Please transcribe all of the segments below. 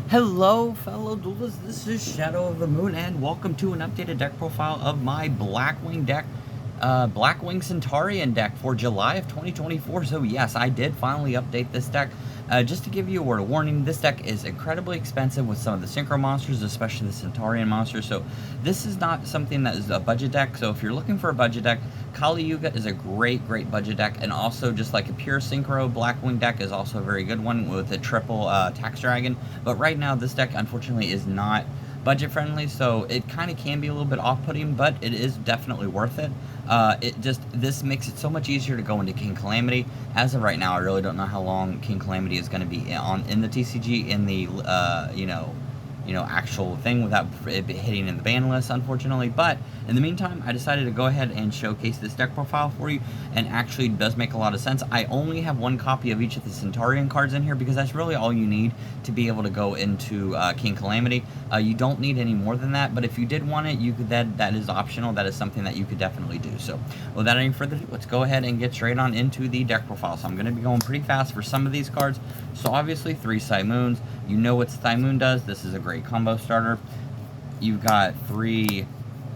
Hello, fellow duelists. This is Shadow of the Moon, and welcome to an updated deck profile of my Blackwing deck, Blackwing Centurion deck for July of 2024. So yes, I did finally update this deck. Just to give you a word of warning, this deck is incredibly expensive with some of the synchro monsters, especially the Centurion monsters. So this is not something that is a budget deck. So if you're looking for a budget deck, Kali Yuga is a great budget deck, and also just like a pure synchro Blackwing deck is also a very good one with a triple tax dragon. But right now, this deck unfortunately is not budget friendly, so it kind of can be a little bit off-putting, but it is definitely worth it. This makes it so much easier to go into King Calamity. As of right now, I really don't know how long King Calamity is going to be in the TCG, in the actual thing, without it hitting in the ban list, unfortunately. But in the meantime, I decided to go ahead and showcase this deck profile for you, and actually does make a lot of sense. I only have one copy of each of the Centurion cards in here because that's really all you need to be able to go into King Calamity. You don't need any more than that, but if you did want it, you could. That is optional. That is something that you could definitely do. So without any further ado, let's go ahead and get straight on into the deck profile. So I'm going to be going pretty fast for some of these cards. So obviously 3 Simoons. You know what Simoon does. This is a great combo starter. You've got 3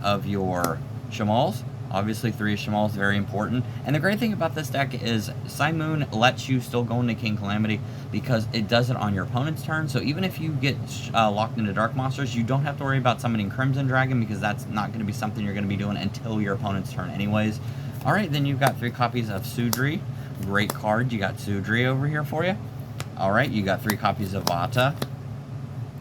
of your Shamals. Obviously 3 Shamals, very important. And the great thing about this deck is Simoon lets you still go into King Calamity because it does it on your opponent's turn. So even if you get locked into Dark Monsters, you don't have to worry about summoning Crimson Dragon, because that's not going to be something you're going to be doing until your opponent's turn anyways. Alright, then you've got 3 copies of Sudri. Great card. You got Sudri over here for you. Alright, you got 3 copies of Vata.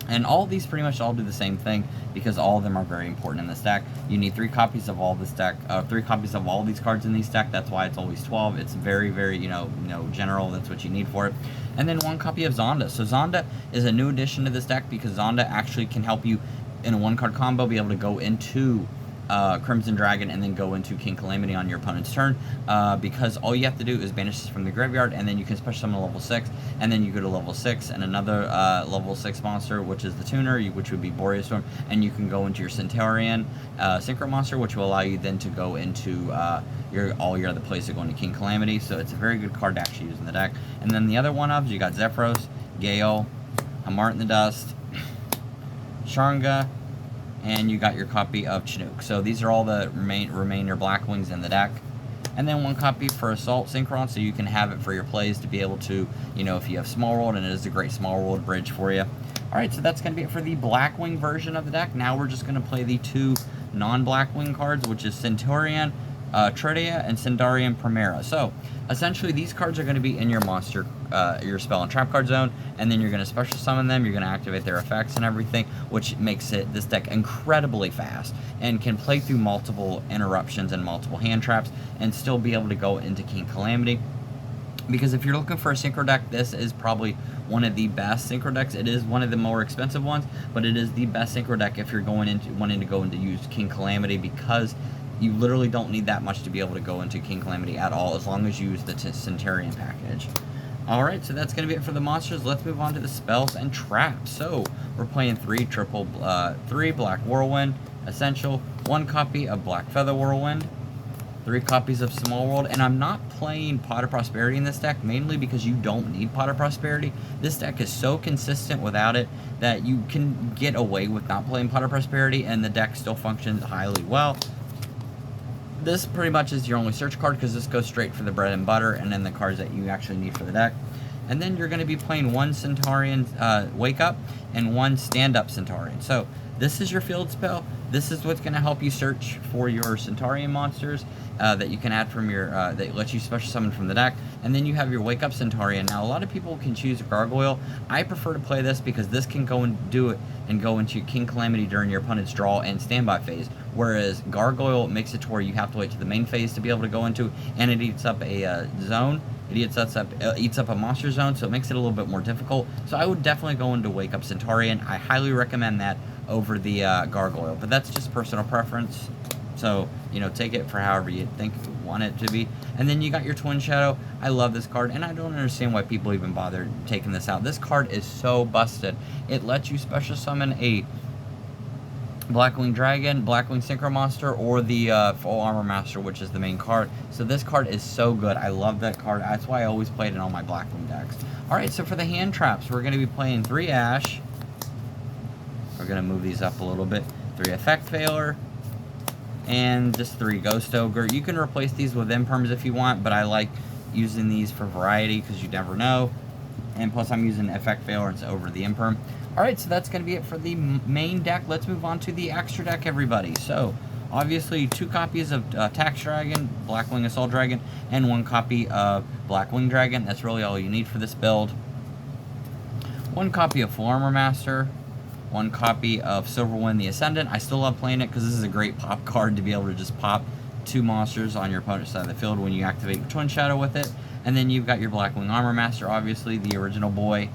And all of these pretty much all do the same thing, because all of them are very important in this deck. You need 3 copies of all this deck, 3 copies of all these cards in this deck. That's why it's always 12. It's very, very, general. That's what you need for it. And then 1 copy of Zonda. So Zonda is a new addition to this deck, because Zonda actually can help you in a 1-card combo be able to go into Crimson Dragon and then go into King Calamity on your opponent's turn, because all you have to do is banish this from the graveyard, and then you can special summon a level 6, and then you go to level 6 and another level 6 monster, which is the Tuner, which would be Boreas Storm, and you can go into your Centurion Synchro monster, which will allow you then to go into all your other places, going to King Calamity. So it's a very good card to actually use in the deck. And then the other one of you got Zephyros, Gale, Hamart in the Dust, Sharnga, and you got your copy of Chinook. So these are all the remainder Blackwings in the deck. And then 1 copy for Assault Synchron, so you can have it for your plays to be able to, if you have Small World, and it is a great Small World bridge for you. Alright, so that's going to be it for the Blackwing version of the deck. Now we're just going to play the 2 non-Blackwing cards, which is Centurion Tridia and Centurion Primera. So essentially these cards are going to be in your monster, your spell and trap card zone, and then you're going to special summon them. You're going to activate their effects and everything, which makes this deck incredibly fast and can play through multiple interruptions and multiple hand traps and still be able to go into King Calamity. Because if you're looking for a synchro deck, this is probably one of the best synchro decks. It is one of the more expensive ones, but it is the best synchro deck if you're wanting to go into use King Calamity, because you literally don't need that much to be able to go into King Calamity at all, as long as you use the Centurion package. Alright, so that's going to be it for the monsters. Let's move on to the spells and traps. So, we're playing 3 Black Whirlwind, Essential, 1 copy of Black Feather Whirlwind, 3 copies of Small World, and I'm not playing Pot of Prosperity in this deck, mainly because you don't need Pot of Prosperity. This deck is so consistent without it that you can get away with not playing Pot of Prosperity, and the deck still functions highly well. This pretty much is your only search card, because this goes straight for the bread and butter and then the cards that you actually need for the deck. And then you're going to be playing 1 Centurion Wake Up and 1 Stand Up Centurion. So this is your field spell. This is what's going to help you search for your Centurion monsters that you can add from your, that lets you special summon from the deck. And then you have your Wake Up Centurion. Now, a lot of people can choose Gargoyle. I prefer to play this because this can go and do it and go into King Calamity during your opponent's draw and standby phase. Whereas Gargoyle makes it to where you have to wait to the main phase to be able to go into, and it eats up a zone. It eats up a monster zone, so it makes it a little bit more difficult. So I would definitely go into Wake Up Centurion. I highly recommend that over the Gargoyle, but that's just personal preference. So, take it for however you think you want it to be. And then you got your Twin Shadow. I love this card, and I don't understand why people even bother taking this out. This card is so busted. It lets you special summon a Blackwing Dragon, Blackwing Synchro Monster, or the Full Armor Master, which is the main card. So this card is so good. I love that card. That's why I always play it in all my Blackwing decks. Alright, so for the hand traps, we're going to be playing 3 Ash, We're going to move these up a little bit. 3 Effect Failure, and just 3 Ghost Ogre. You can replace these with imperms if you want, but I like using these for variety because you never know. And plus I'm using Effect Failure over the imperm. Alright, so that's going to be it for the main deck. Let's move on to the extra deck, everybody. So, obviously 2 copies of Tax Dragon, Blackwing Assault Dragon, and 1 copy of Blackwing Dragon. That's really all you need for this build. 1 copy of Full Armor Master, 1 copy of Silverwind the Ascendant. I still love playing it because this is a great pop card to be able to just pop 2 monsters on your opponent's side of the field when you activate your Twin Shadow with it. And then you've got your Blackwing Armor Master, obviously, the original boy.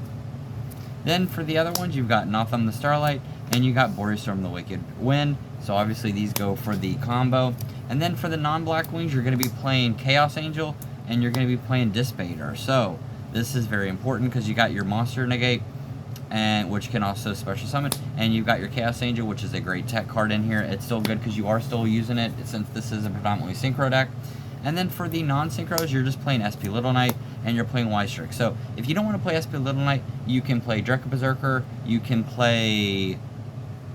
Then for the other ones, you've got Notham the Starlight, and you got Boreastorm the Wicked Wind. So obviously these go for the combo. And then for the non-Blackwings, you're going to be playing Chaos Angel, and you're going to be playing Dispater. So this is very important because you got your Monster Negate, and which can also special summon, and you've got your Chaos Angel, which is a great tech card in here. It's still good because you are still using it since this is a predominantly synchro deck. And then for the non-synchros, you're just playing SP Little Knight, and you're playing Wystrix. So if you don't want to play SP Little Knight, you can play Draco Berserker, you can play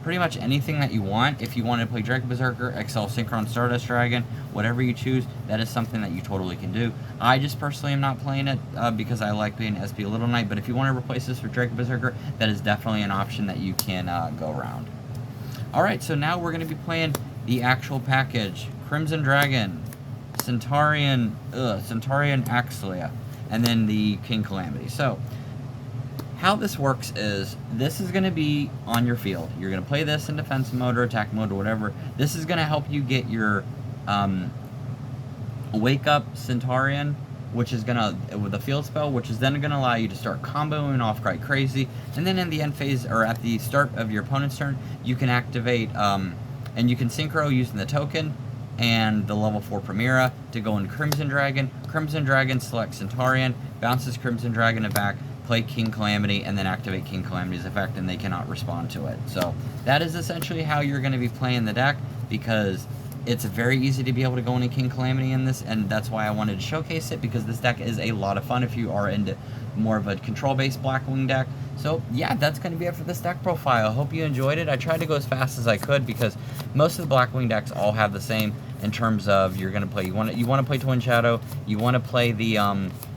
pretty much anything that you want. If you want to play Draco Berserker, XL Synchron Stardust Dragon, whatever you choose, that is something that you totally can do. I just personally am not playing it because I like being SP Little Knight, but if you want to replace this for Draco Berserker, that is definitely an option that you can go around. Alright, so now we're going to be playing the actual package. Crimson Dragon, Centurion Axlia, and then the King Calamity. So, how this works is, this is going to be on your field. You're going to play this in defense mode or attack mode or whatever. This is going to help you get your Wake Up Centurion, which is going to, with a field spell, which is then going to allow you to start comboing off quite crazy. And then in the end phase, or at the start of your opponent's turn, you can activate, and you can synchro using the token and the level 4 Primera to go into Crimson Dragon. Crimson Dragon selects Centurion, bounces Crimson Dragon back, play King Calamity, and then activate King Calamity's effect, and they cannot respond to it. So that is essentially how you're going to be playing the deck, because it's very easy to be able to go into King Calamity in this, and that's why I wanted to showcase it, because this deck is a lot of fun if you are into more of a control-based Blackwing deck. So yeah, that's going to be it for this deck profile. I hope you enjoyed it. I tried to go as fast as I could because most of the Blackwing decks all have the same in terms of you're going to play, you want to play Twin Shadow, you want to play the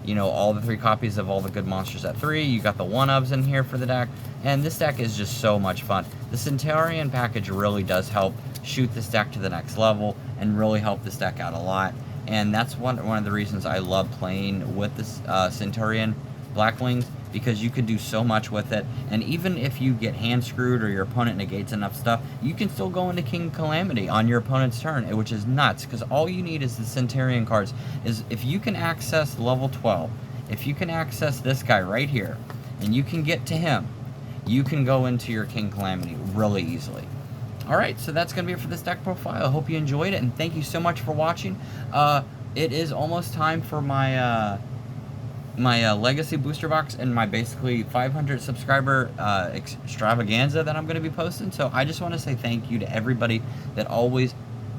you know, all the 3 copies of all the good monsters at 3. You got the 1-ofs in here for the deck, and this deck is just so much fun. The Centurion package really does help shoot this deck to the next level and really help this deck out a lot. And that's one of the reasons I love playing with this Centurion Blackwings, because you could do so much with it. And even if you get hand screwed or your opponent negates enough stuff, you can still go into King Calamity on your opponent's turn, which is nuts, because all you need is the Centurion cards. Is if you can access level 12, if you can access this guy right here, and you can get to him, you can go into your King Calamity really easily. Alright, so that's going to be it for this deck profile. I hope you enjoyed it, and thank you so much for watching. It is almost time for my my legacy booster box and my basically 500 subscriber extravaganza that I'm going to be posting. So I just want to say thank you to everybody that always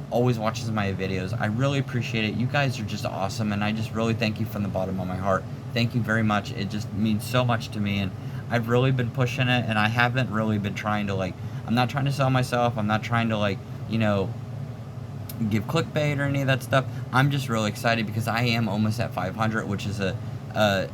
watches my videos. I really appreciate it. You guys are just awesome, and I just really thank you from the bottom of my heart. Thank you very much. It just means so much to me, and I've really been pushing it, and I haven't really been trying to, like, I'm not trying to sell myself. I'm not trying to, like, you know, give clickbait or any of that stuff. I'm just really excited because I am almost at 500, which is a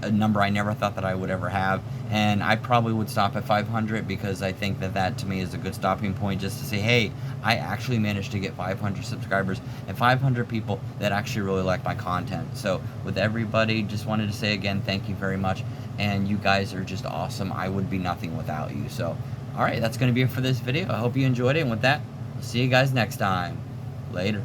number I never thought that I would ever have, and I probably would stop at 500 because I think that that to me is a good stopping point, just to say, hey, I actually managed to get 500 subscribers and 500 people that actually really like my content. So with everybody, just wanted to say again, thank you very much, and you guys are just awesome. I would be nothing without you. So alright, that's going to be it for this video. I hope you enjoyed it, and with that, I'll see you guys next time. Later.